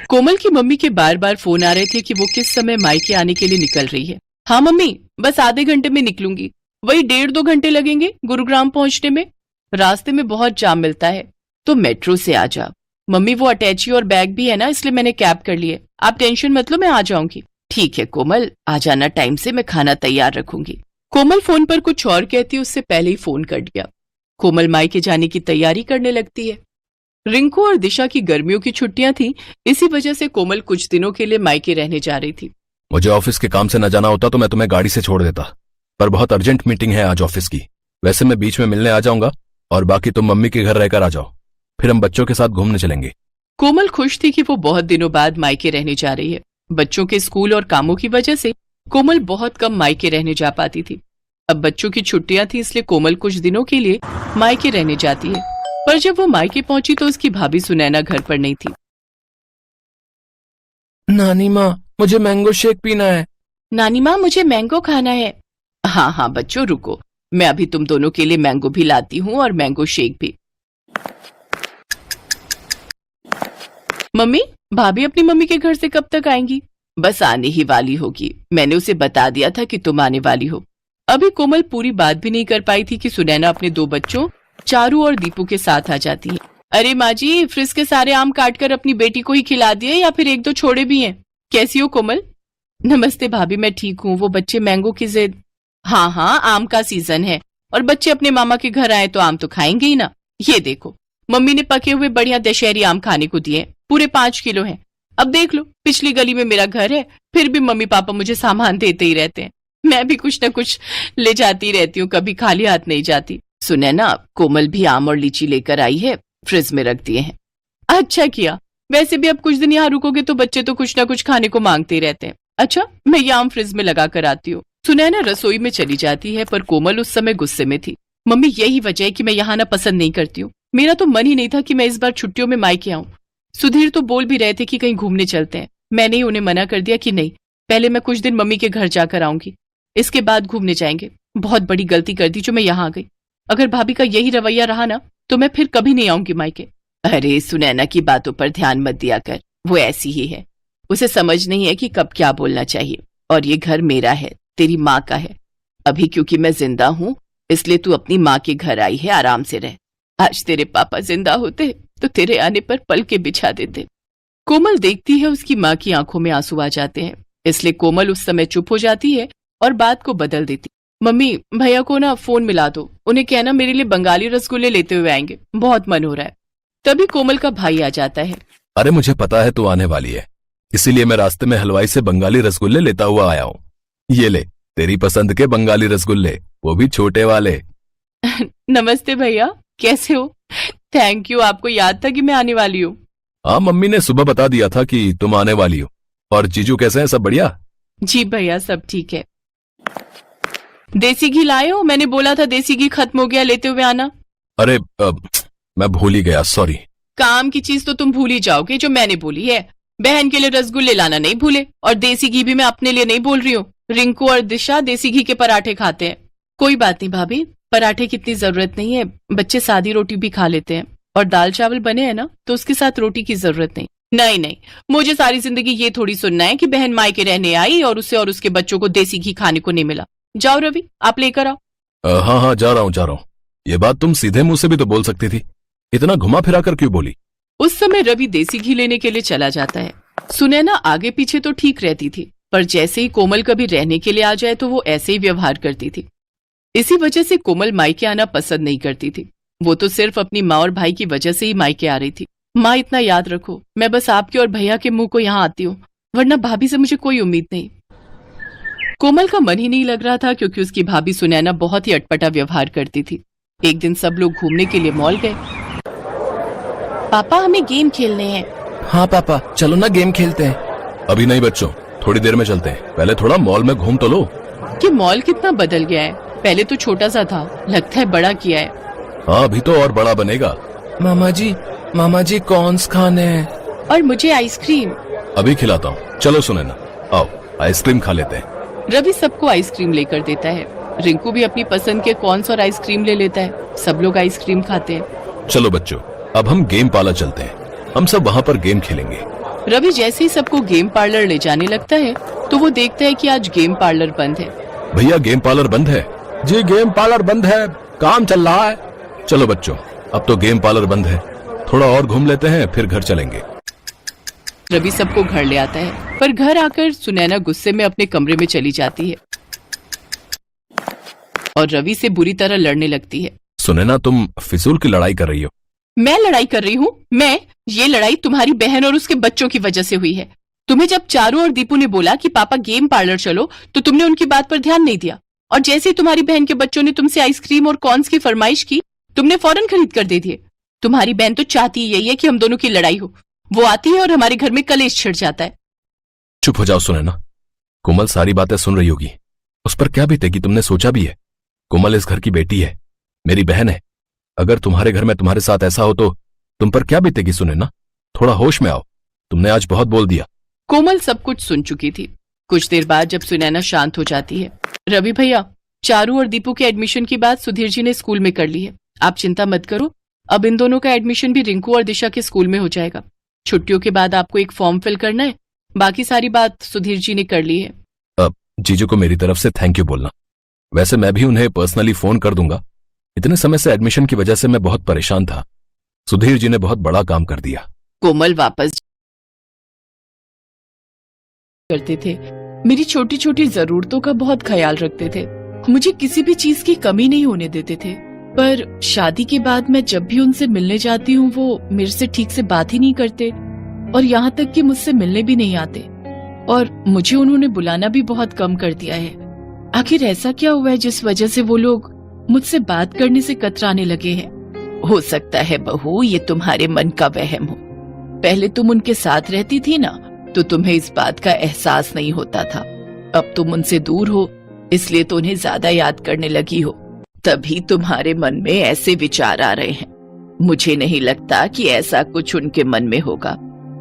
कोमल की मम्मी के बार बार फोन आ रहे थे कि वो किस समय मायके आने के लिए निकल रही है। हाँ मम्मी, बस आधे घंटे में निकलूंगी। वही 1.5-2 घंटे लगेंगे गुरुग्राम पहुंचने में। रास्ते में बहुत जाम मिलता है, तो मेट्रो से आ जा। मम्मी वो अटैची और बैग भी है ना, इसलिए मैंने कैब कर ली है। आप टेंशन मत लो, मैं आ जाऊंगी। ठीक है कोमल, आ जाना टाइम से, मैं खाना तैयार रखूंगी। कोमल फोन पर कुछ और कहती, उससे पहले ही फोन कट गया। कोमल मायके जाने की तैयारी करने लगती है। रिंकू और दिशा की गर्मियों की छुट्टियां थी, इसी वजह से कोमल कुछ दिनों के लिए मायके रहने जा रही थी। मुझे ऑफिस के काम से न जाना होता तो मैं तुम्हें गाड़ी से छोड़ देता, पर बहुत अर्जेंट मीटिंग है आज ऑफिस की। वैसे मैं बीच में मिलने आ जाऊंगा और बाकी तुम मम्मी के घर रहकर आ जाओ, फिर हम बच्चों के साथ घूमने चलेंगे। कोमल खुश थी कि वो बहुत दिनों बाद मायके रहने जा रही है। बच्चों के स्कूल और कामों की वजह से कोमल बहुत कम मायके रहने जा पाती थी। अब बच्चों की छुट्टियां थी, इसलिए कोमल कुछ दिनों के लिए मायके रहने जाती है। पर जब वो मायके पहुंची तो उसकी भाभी सुनैना घर पर नहीं थी। नानी माँ, मुझे मैंगो शेक पीना है। नानी माँ, मुझे मैंगो खाना है। हाँ हाँ बच्चों, रुको, मैं अभी तुम दोनों के लिए मैंगो भी लाती हूँ और मैंगो शेक भी। मम्मी, भाभी अपनी मम्मी के घर से कब तक आएंगी? बस आने ही वाली होगी, मैंने उसे बता दिया था कि तुम आने वाली हो। अभी कोमल पूरी बात भी नहीं कर पाई थी कि सुनैना अपने 2 बच्चों चारू और दीपू के साथ आ जाती है। अरे माँ जी, फ्रिज के सारे आम काटकर अपनी बेटी को ही खिला दिए या फिर 1-2 छोड़े भी हैं? कैसी हो कोमल? नमस्ते भाभी, मैं ठीक हूँ। वो बच्चे मैंगो की जिद। हाँ हाँ, आम का सीजन है और बच्चे अपने मामा के घर आए तो आम तो खाएंगे ही ना। ये देखो, मम्मी ने पके हुए बढ़िया दशहरी आम खाने को दिए, पूरे 5 किलो हैं। अब देख लो, पिछली गली में मेरा घर है, फिर भी मम्मी पापा मुझे सामान देते ही रहते हैं। मैं भी कुछ न कुछ ले जाती रहती हूँ, कभी खाली हाथ नहीं जाती। सुनैना, कोमल भी आम और लीची लेकर आई है, फ्रिज में रख दिए हैं। अच्छा किया, वैसे भी अब कुछ दिन यहाँ रुकोगे तो बच्चे तो कुछ ना कुछ खाने को मांगते ही रहते हैं। अच्छा, मैं ये आम फ्रिज में लगा कर आती हूँ। सुनैना रसोई में चली जाती है, पर कोमल उस समय गुस्से में थी। मम्मी, यही वजह है कि मैं यहाँ आना पसंद नहीं करती हूँ। मेरा तो मन ही नहीं था कि मैं इस बार छुट्टियों में मायके आऊँ। सुधीर तो बोल भी रहे थे कि कहीं घूमने चलते हैं। मैंने ही उन्हें मना कर दिया कि नहीं, पहले मैं कुछ दिन मम्मी के घर जाकर आऊंगी, इसके बाद घूमने जाएंगे। बहुत बड़ी गलती कर दी जो मैं यहाँ आ गई। अगर भाभी का यही रवैया रहा ना तो मैं फिर कभी नहीं आऊंगी मायके। अरे सुनैना की बातों पर ध्यान मत दिया कर, वो ऐसी ही है। उसे समझ नहीं है कि कब क्या बोलना चाहिए। और ये घर मेरा है, तेरी माँ का है। अभी क्योंकि मैं जिंदा हूँ इसलिए तू अपनी माँ के घर आई है, आराम से रह। आज तेरे पापा जिंदा होते तो तेरे आने पर पलके बिछा देते। कोमल देखती है उसकी माँ की आंखों में आंसू आ जाते हैं, इसलिए कोमल उस समय चुप हो जाती है और बात को बदल देती। मम्मी, भैया को ना फोन मिला दो, उन्हें कहना मेरे लिए बंगाली रसगुल्ले लेते हुए आएंगे, बहुत मन हो रहा है। तभी कोमल का भाई आ जाता है। अरे मुझे पता है तू आने वाली है, इसीलिए मैं रास्ते में हलवाई से बंगाली रसगुल्ले लेता हुआ आया हूँ। ये ले, तेरी पसंद के बंगाली रसगुल्ले, वो भी छोटे वाले। नमस्ते भैया, कैसे हो? थैंक यू, आपको याद था कि मैं आने वाली हूँ। हाँ, मम्मी ने सुबह बता दिया था कि तुम आने वाली हो। और जीजू कैसे हैं, सब बढ़िया? जी भैया, सब ठीक है। देसी घी लाए हो? मैंने बोला था देसी घी खत्म हो गया, लेते हुए आना। अरे मैं भूल ही गया, सॉरी। काम की चीज तो तुम भूल ही जाओगे जो मैंने बोली है। बहन के लिए रसगुल्ले लाना नहीं भूले, और देसी घी भी मैं अपने लिए नहीं बोल रही हूँ। रिंकू और दिशा देसी घी के पराठे खाते हैं। कोई बात नहीं भाभी, पराठे की इतनी जरूरत नहीं है, बच्चे सादी रोटी भी खा लेते हैं। और दाल चावल बने हैं ना, तो उसके साथ रोटी की जरूरत नहीं। नहीं नहीं, मुझे सारी जिंदगी ये थोड़ी सुनना है कि बहन मायके रहने आई और उसे और उसके बच्चों को देसी घी खाने को नहीं मिला। जाओ रवि, आप लेकर आओ। हाँ हाँ, जा रहा हूँ। ये बात तुम सीधे मुंह से भी तो बोल सकती थी, इतना घुमा फिरा कर क्यों बोली? उस समय रवि देसी घी लेने के लिए चला जाता है। सुनैना आगे पीछे तो ठीक रहती थी, पर जैसे ही कोमल कभी रहने के लिए आ जाए तो वो ऐसे ही व्यवहार करती थी। इसी वजह से कोमल मायके आना पसंद नहीं करती थी। वो तो सिर्फ अपनी माँ और भाई की वजह से ही मायके आ रही थी। माँ, इतना याद रखो, मैं बस आपके और भैया के मुंह को यहाँ आती हूँ, वरना भाभी से मुझे कोई उम्मीद नहीं। कोमल का मन ही नहीं लग रहा था, क्योंकि उसकी भाभी सुनैना बहुत ही अटपटा व्यवहार करती थी। एक दिन सब लोग घूमने के लिए मॉल गए। पापा, हमें गेम खेलने हैं। हाँ पापा, चलो ना गेम खेलते हैं। अभी नहीं बच्चों, थोड़ी देर में चलते हैं, पहले थोड़ा मॉल में घूम तो लो। कि मॉल कितना बदल गया है, पहले तो छोटा सा था, लगता है बड़ा किया है। हाँ, अभी तो और बड़ा बनेगा। मामा जी कॉर्न्स खाने हैं। और मुझे आइसक्रीम। अभी खिलाता हूँ, चलो सुनैना, आओ आइसक्रीम खा लेते हैं। रवि सबको आइसक्रीम लेकर देता है। रिंकू भी अपनी पसंद के कॉर्न्स और आइसक्रीम ले लेता है। सब लोग आइसक्रीम खाते हैं। चलो बच्चों, अब हम गेम पार्लर चलते हैं, हम सब वहाँ पर गेम खेलेंगे। रवि जैसे ही सबको गेम पार्लर ले जाने लगता है तो वो देखता है कि आज गेम पार्लर बंद है। भैया गेम पार्लर बंद है। जी गेम पार्लर बंद है, काम चल रहा है। चलो बच्चों, अब तो गेम पार्लर बंद है, थोड़ा और घूम लेते हैं फिर घर चलेंगे। रवि सबको घर ले आता है, पर घर आकर सुनैना गुस्से में अपने कमरे में चली जाती है और रवि से बुरी तरह लड़ने लगती है। सुनैना, तुम फिजूल की लड़ाई कर रही हो। मैं लड़ाई कर रही हूँ? ये लड़ाई तुम्हारी बहन और उसके बच्चों की वजह से हुई है। तुम्हें जब चारू और दीपू ने बोला कि पापा गेम पार्लर चलो तो तुमने उनकी बात पर ध्यान नहीं दिया, और जैसे ही तुम्हारी बहन के बच्चों ने तुमसे आइसक्रीम और कॉर्न्स की फरमाइश की तुमने फौरन खरीद कर दे दिए। तुम्हारी बहन तो चाहती यही है कि हम दोनों की लड़ाई हो। वो आती है और हमारे घर में कलेश छिड़ जाता है। चुप हो जाओ सुनैना, कोमल सारी बातें सुन रही होगी, उस पर क्या बीतेगी तुमने सोचा भी है? कोमल इस घर की बेटी है, मेरी बहन है। अगर तुम्हारे घर में तुम्हारे साथ ऐसा हो तो तुम पर क्या बीतेगी सुनैना? थोड़ा होश में आओ, तुमने आज बहुत बोल दिया। कोमल सब कुछ सुन चुकी थी। कुछ देर बाद जब सुनैना शांत हो जाती है, रवि भैया, चारू और दीपू के एडमिशन की बात सुधीर जी ने स्कूल में कर ली है। आप चिंता मत करो, अब इन दोनों का एडमिशन भी रिंकू और दिशा के स्कूल में हो जाएगा। छुट्टियों के बाद आपको एक फॉर्म फिल करना है, बाकी सारी बात सुधीर जी ने कर ली है। अब जीजू को मेरी तरफ से थैंक यू बोलना। वैसे मैं भी उन्हें पर्सनली फोन कर दूंगा। इतने समय से एडमिशन की वजह से मैं बहुत परेशान था। सुधीर जी ने बहुत बड़ा काम कर दिया। कोमल वापस करते थे, मेरी छोटी छोटी जरूरतों का बहुत ख्याल रखते थे, मुझे किसी भी चीज की कमी नहीं होने देते थे। पर शादी के बाद मैं जब भी उनसे मिलने जाती हूँ वो मेरे से ठीक से बात ही नहीं करते, और यहाँ तक कि मुझसे मिलने भी नहीं आते, और मुझे उन्होंने बुलाना भी बहुत कम कर दिया है। आखिर ऐसा क्या हुआ है जिस वजह से वो लोग मुझसे बात करने से कतराने लगे हैं? हो सकता है बहू ये तुम्हारे मन का वहम हो। पहले तुम उनके साथ रहती थी ना, तो तुम्हें इस बात का एहसास नहीं होता था। अब तुम उनसे दूर हो, इसलिए तो उन्हें ज्यादा याद करने लगी हो, तभी तुम्हारे मन में ऐसे विचार आ रहे हैं। मुझे नहीं लगता कि ऐसा कुछ उनके मन में होगा।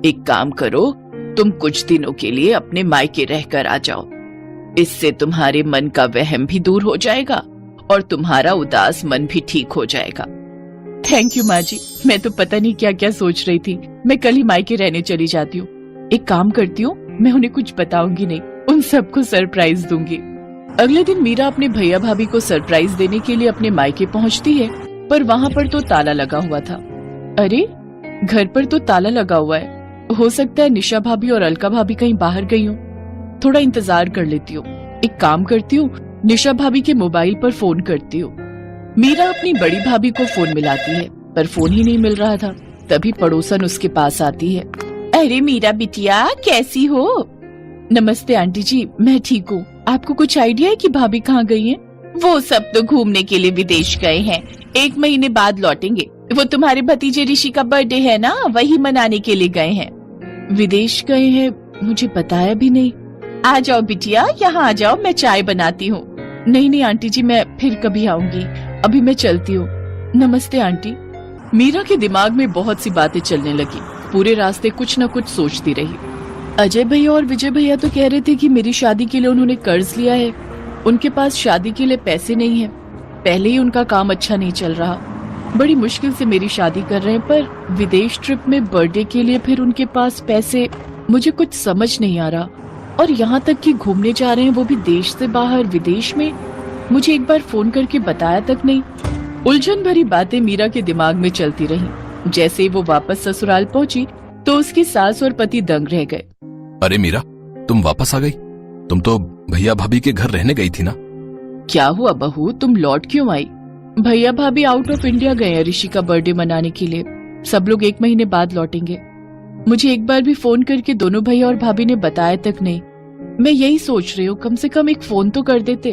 एक काम करो, तुम कुछ दिनों के लिए अपने मायके रहकर आ जाओ, इससे तुम्हारे मन का वहम भी दूर हो जाएगा और तुम्हारा उदास मन भी ठीक हो जाएगा। थैंक यू माँ जी, मैं तो पता नहीं क्या क्या सोच रही थी। मैं कल ही मायके रहने चली जाती हूँ। एक काम करती हूँ, मैं उन्हें कुछ बताऊंगी नहीं, उन सबको सरप्राइज दूंगी। अगले दिन मीरा अपने भैया भाभी को सरप्राइज देने के लिए अपने मायके पहुँचती है, पर वहाँ पर तो ताला लगा हुआ था। अरे, घर पर तो ताला लगा हुआ है। हो सकता है निशा भाभी और अलका भाभी कहीं बाहर गई हो। थोड़ा इंतजार कर लेती हूँ। एक काम करती हूँ, निशा भाभी के मोबाइल पर फोन करती हूँ। मीरा अपनी बड़ी भाभी को फोन मिलाती है, पर फोन ही नहीं मिल रहा था। तभी पड़ोसन उसके पास आती है। अरे मीरा बिटिया, कैसी हो? नमस्ते आंटी जी, मैं ठीक हूँ। आपको कुछ आइडिया है कि भाभी कहाँ गई हैं? वो सब तो घूमने के लिए विदेश गए हैं, 1 महीने बाद लौटेंगे। वो तुम्हारे भतीजे ऋषि का बर्थडे है ना, वही मनाने के लिए गए हैं। विदेश गए हैं? मुझे बताया भी नहीं। आ जाओ बिटिया, यहाँ आ जाओ, मैं चाय बनाती हूँ। नहीं आंटी जी, मैं फिर कभी आऊंगी, अभी मैं चलती हूँ। नमस्ते आंटी। मीरा के दिमाग में बहुत सी बातें चलने लगी। पूरे रास्ते कुछ न कुछ सोचती रही। अजय भैया और विजय भैया तो कह रहे थे कि मेरी शादी के लिए उन्होंने कर्ज लिया है, उनके पास शादी के लिए पैसे नहीं है। पहले ही उनका काम अच्छा नहीं चल रहा, बड़ी मुश्किल से मेरी शादी कर रहे हैं, पर विदेश ट्रिप में बर्थडे के लिए फिर उनके पास पैसे, मुझे कुछ समझ नहीं आ रहा। और यहाँ तक कि घूमने जा रहे हैं, वो भी देश से बाहर, विदेश में। मुझे एक बार फोन करके बताया तक नहीं। उलझन भरी बातें मीरा के दिमाग में चलती रहीं। जैसे ही वो वापस ससुराल पहुंची तो उसकी सास और पति दंग रह गए। अरे मीरा, तुम वापस आ गई? तुम तो भैया भाभी के घर रहने गई थी ना? क्या हुआ बहू, तुम लौट क्यों आई? भैया भाभी आउट ऑफ इंडिया गए हैं ऋषि का बर्थडे मनाने के लिए। सब लोग 1 महीने बाद लौटेंगे। मुझे एक बार भी फोन करके दोनों भैया और भाभी ने बताया तक नहीं। मैं यही सोच रही हूँ, कम से कम एक फोन तो कर देते।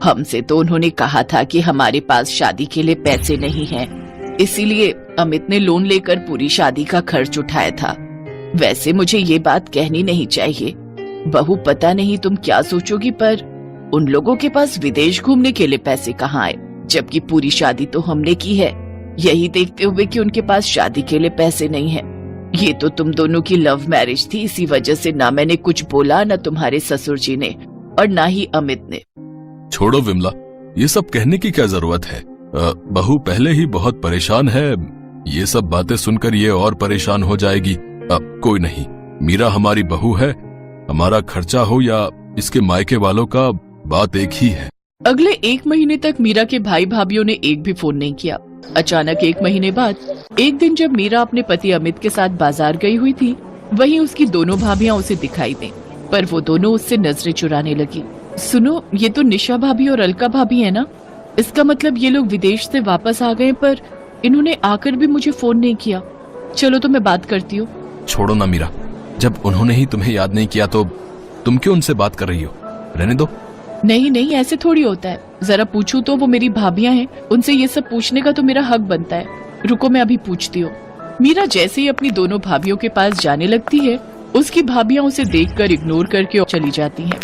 हमसे तो उन्होंने कहा था कि हमारे पास शादी के लिए पैसे नहीं हैं, इसीलिए अमित ने लोन लेकर पूरी शादी का खर्च उठाया था। वैसे मुझे ये बात कहनी नहीं चाहिए बहू, पता नहीं तुम क्या सोचोगी, पर उन लोगों के पास विदेश घूमने के लिए पैसे कहाँ आए, जबकि पूरी शादी तो हमने की है। यही देखते हुए कि उनके पास शादी के लिए पैसे नहीं है। ये तो तुम दोनों की लव मैरिज थी, इसी वजह से ना मैंने कुछ बोला, ना तुम्हारे ससुर जी ने, और ना ही अमित ने। छोड़ो विमला, ये सब कहने की क्या जरूरत है? बहू पहले ही बहुत परेशान है, ये सब बातें सुनकर ये और परेशान हो जाएगी। कोई नहीं, मीरा हमारी बहू है, हमारा खर्चा हो या इसके मायके वालों का, बात एक ही है। अगले 1 महीने तक मीरा के भाई भाभीियों ने एक भी फोन नहीं किया। अचानक 1 महीने बाद एक दिन जब मीरा अपने पति अमित के साथ बाजार गई हुई थी, वहीं उसकी दोनों भाभियां उसे दिखाई दें, पर वो दोनों उससे नजरें चुराने लगी। सुनो, ये तो निशा भाभी और अलका भाभी है ना? इसका मतलब ये लोग विदेश से वापस आ गए, पर इन्होंने आकर भी मुझे फोन नहीं किया। चलो तो मैं बात करती हूँ। छोड़ो ना मीरा, जब उन्होंने ही तुम्हें याद नहीं किया तो तुम क्यों उनसे बात कर रही हो? रहने दो। नहीं नहीं, ऐसे थोड़ी होता है। जरा पूछूं तो वो मेरी भाभियां हैं, उनसे ये सब पूछने का तो मेरा हक बनता है। रुको, मैं अभी पूछती हूँ। मीरा जैसे ही अपनी दोनों भाभियों के पास जाने लगती है, उसकी भाभियां उसे देखकर इग्नोर करके चली जाती हैं।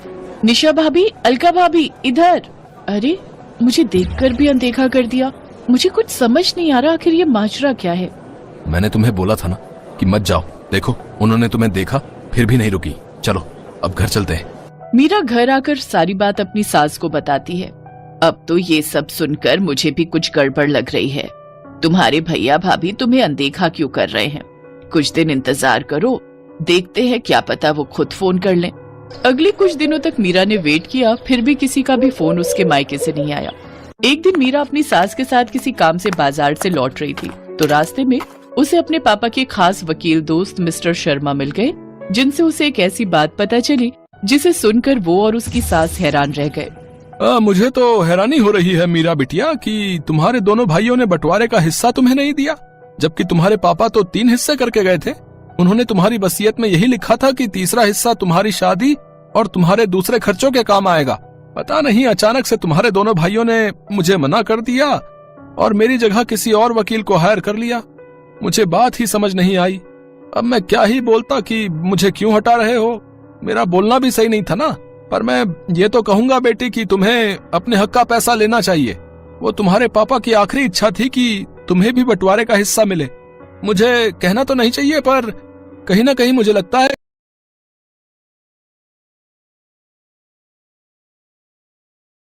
निशा भाभी, अलका भाभी, इधर। अरे, मुझे देखकर भी अनदेखा कर दिया। मुझे कुछ समझ नहीं आ रहा, आखिर ये माजरा क्या है। मैंने तुम्हें बोला था ना कि मत जाओ। देखो, उन्होंने तुम्हें देखा फिर भी नहीं रुकी। चलो अब घर चलते हैं। मीरा घर आकर सारी बात अपनी सास को बताती है। अब तो ये सब सुनकर मुझे भी कुछ गड़बड़ लग रही है। तुम्हारे भैया भाभी तुम्हें अनदेखा क्यों कर रहे हैं? कुछ दिन इंतजार करो, देखते हैं, क्या पता वो खुद फोन कर लें। अगले कुछ दिनों तक मीरा ने वेट किया, फिर भी किसी का भी फोन उसके मायके से नहीं आया। एक दिन मीरा अपनी सास के साथ किसी काम से बाजार से लौट रही थी, तो रास्ते में उसे अपने पापा के खास वकील दोस्त मिस्टर शर्मा मिल गए, जिनसे उसे एक ऐसी बात पता चली जिसे सुनकर वो और उसकी सास हैरान रह गए। मुझे तो हैरानी हो रही है मीरा बिटिया कि तुम्हारे दोनों भाइयों ने बंटवारे का हिस्सा तुम्हें नहीं दिया, जबकि तुम्हारे पापा तो 3 हिस्से करके गए थे। उन्होंने तुम्हारी वसीयत में यही लिखा था कि तीसरा हिस्सा तुम्हारी शादी और तुम्हारे दूसरे खर्चों के काम आएगा। पता नहीं अचानक से तुम्हारे दोनों भाइयों ने मुझे मना कर दिया और मेरी जगह किसी और वकील को हायर कर लिया। मुझे बात ही समझ नहीं आई। अब मैं क्या ही बोलता कि मुझे क्यों हटा रहे हो। मेरा बोलना भी सही नहीं था ना, पर मैं ये तो कहूंगा बेटी कि तुम्हें अपने हक का पैसा लेना चाहिए। वो तुम्हारे पापा की आखिरी इच्छा थी कि तुम्हें भी बंटवारे का हिस्सा मिले। मुझे कहना तो नहीं चाहिए, पर कहीं ना कहीं मुझे लगता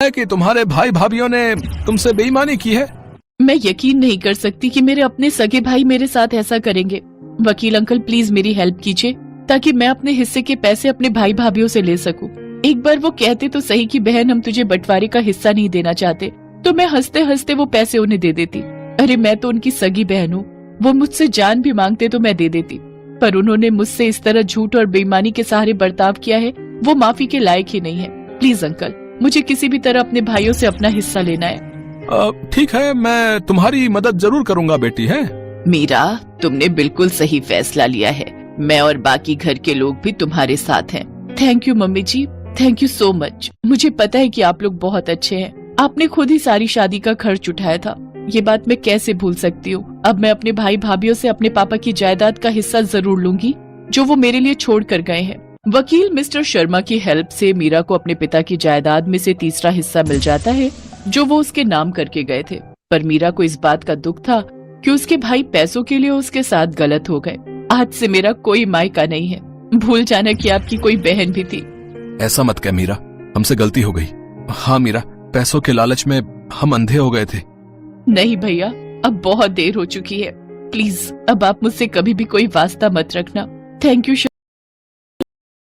है कि तुम्हारे भाई भाभीियों ने तुमसे बेईमानी की है। मैं यकीन नहीं कर सकती कि मेरे अपने सगे भाई मेरे साथ ऐसा करेंगे। वकील अंकल, प्लीज मेरी हेल्प कीजिए, ताकि मैं अपने हिस्से के पैसे अपने भाई भाभीियों से ले सकूं। एक बार वो कहते तो सही कि बहन, हम तुझे बंटवारे का हिस्सा नहीं देना चाहते, तो मैं हंसते हंसते वो पैसे उन्हें दे देती। अरे, मैं तो उनकी सगी बहन हूँ। वो मुझसे जान भी मांगते तो मैं दे देती, पर उन्होंने मुझसे इस तरह झूठ और बेईमानी के सहारे बर्ताव किया है, वो माफी के लायक ही नहीं है। प्लीज अंकल, मुझे किसी भी तरह अपने भाइयों से अपना हिस्सा लेना है। ठीक है, मैं तुम्हारी मदद जरूर करूंगा बेटी। है मीरा, तुमने बिल्कुल सही फैसला लिया है। मैं और बाकी घर के लोग भी तुम्हारे साथ हैं। Thank you mummy ji, thank you so much. मुझे पता है कि आप लोग बहुत अच्छे हैं। आपने खुद ही सारी शादी का खर्च उठाया था, ये बात मैं कैसे भूल सकती हूँ। अब मैं अपने भाई भाभीियों से अपने पापा की जायदाद का हिस्सा जरूर लूंगी, जो वो मेरे लिए छोड़ कर गए हैं। वकील मिस्टर शर्मा की हेल्प से मीरा को अपने पिता की जायदाद में से तीसरा हिस्सा मिल जाता है, जो वो उसके नाम करके गए थे। पर मीरा को इस बात का दुख था कि उसके भाई पैसों के लिए उसके साथ गलत हो गए। आज से मेरा कोई मायका नहीं है। भूल जाना कि आपकी कोई बहन भी थी। ऐसा मत कह मीरा, हमसे गलती हो गई। हाँ मीरा, पैसों के लालच में हम अंधे हो गए थे। नहीं भैया, अब बहुत देर हो चुकी है। प्लीज अब आप मुझसे कभी भी कोई वास्ता मत रखना। Thank you.